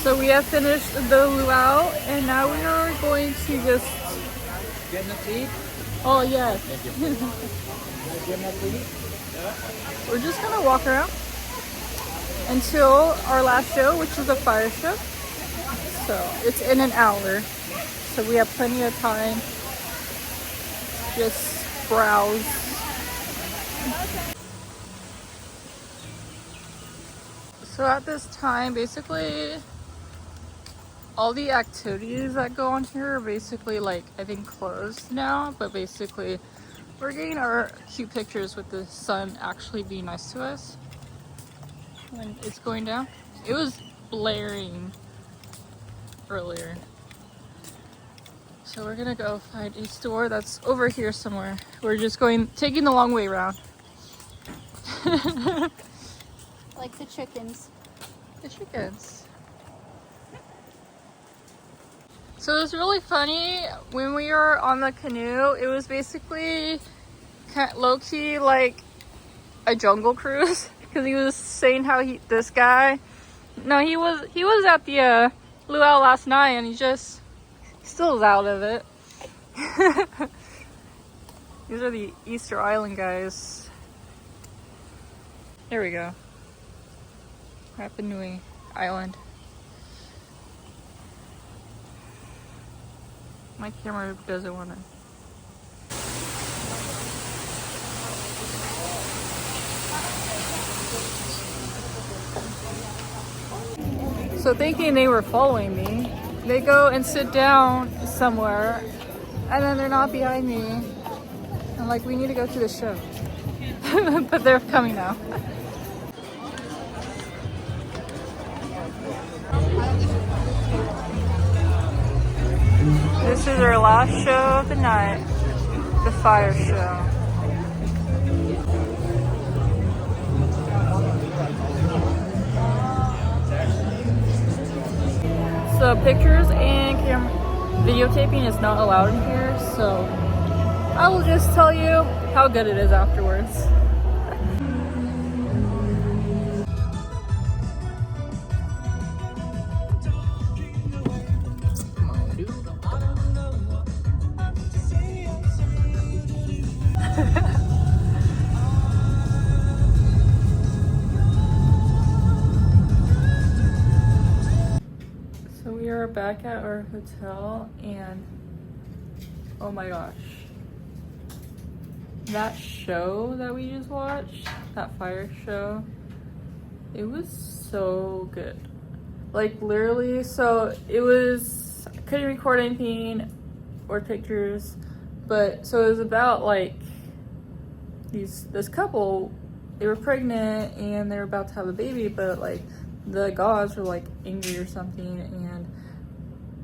So we have finished the luau, and now we are going to just Get enough to eat? Oh yes. Thank you. Get enough to eat? We're just gonna walk around until our last show, which is a fire show. So it's in an hour. So we have plenty of time to just browse. So at this time, basically all the activities that go on here are basically like, I think, closed now, but basically we're getting our cute pictures with the sun actually being nice to us when it's going down. It was blaring earlier. So we're gonna go find a store that's over here somewhere. We're just taking the long way around. Like the chickens. The chickens. So it was really funny when we were on the canoe. It was basically kind of low-key like a jungle cruise because he was saying how he was at the luau last night and he still is out of it. These are the Easter Island guys. There we go. Rapa Nui Island. My camera doesn't want to. So thinking they were following me, they go and sit down somewhere and then they're not behind me. I'm like, we need to go to the show. But they're coming now. This is our last show of the night, the fire show. So pictures and videotaping is not allowed in here, so I will just tell you how good it is afterwards. So we are back at our hotel and oh my gosh. That show that we just watched, that fire show, it was so good. Like literally, so it was, I couldn't record anything or pictures, but so it was about like this couple, they were pregnant and they were about to have a baby, but like the gods were like angry or something and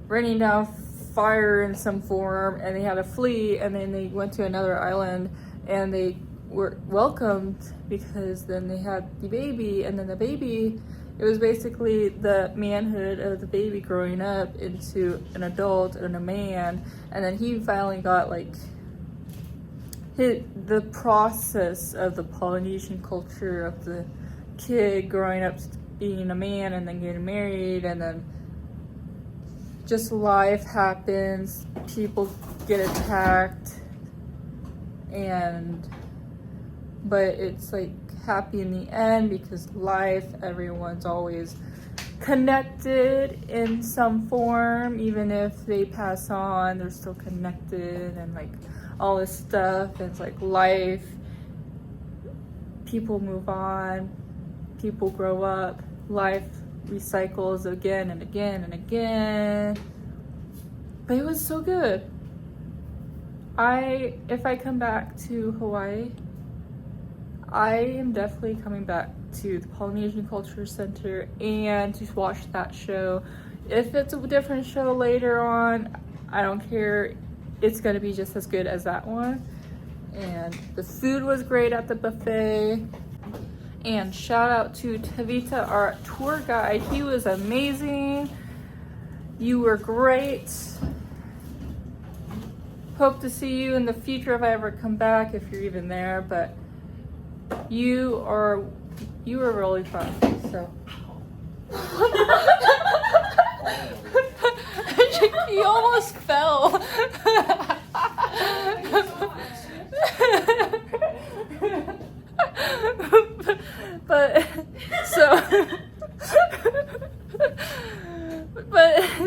raining down fire in some form, and they had to flee, and then they went to another island and they were welcomed because then they had the baby, and then the baby, it was basically the manhood of the baby growing up into an adult and a man, and then he finally got like the process of the Polynesian culture of the kid growing up being a man and then getting married, and then just life happens, people get attacked, but it's like happy in the end because life, everyone's always connected in some form, even if they pass on, they're still connected, and like all this stuff. And it's like life, people move on, people grow up, life recycles again and again and again. But it was so good. If I come back to Hawaii, I am definitely coming back to the Polynesian Cultural Center and to watch that show. If it's a different show later on, I don't care. It's gonna be just as good as that one. And the food was great at the buffet. And shout out to Tavita, our tour guide. He was amazing. You were great. Hope to see you in the future if I ever come back, if you're even there, but you were really fun, so. He almost fell.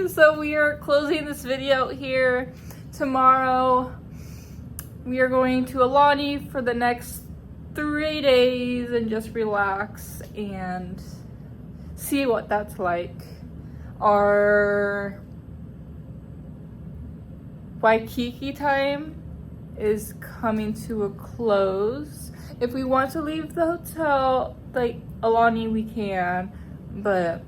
So we are closing this video here. Tomorrow we are going to Alani for the next 3 days and just relax and see what that's like. Our Waikiki time is coming to a close. If we want to leave the hotel, like Alani, we can, but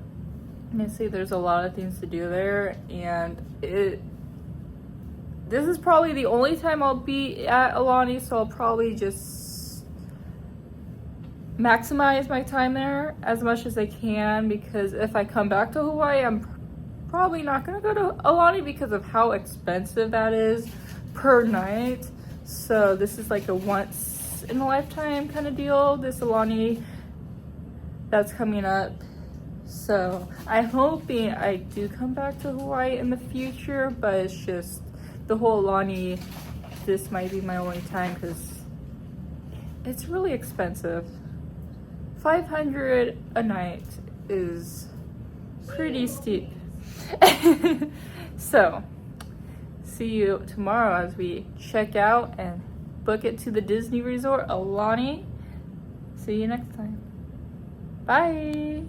honestly, there's a lot of things to do there, and this is probably the only time I'll be at Alani, so I'll probably just maximize my time there as much as I can, because if I come back to Hawaii, I'm probably not gonna go to Alani because of how expensive that is per night. So this is like a once in a lifetime kind of deal, this Alani that's coming up. So I'm hoping I do come back to Hawaii in the future, but it's just the whole Alani, this might be my only time because it's really expensive. $500 a night is pretty steep. So see you tomorrow as we check out and book it to the Disney Resort Alani. See you next time. Bye.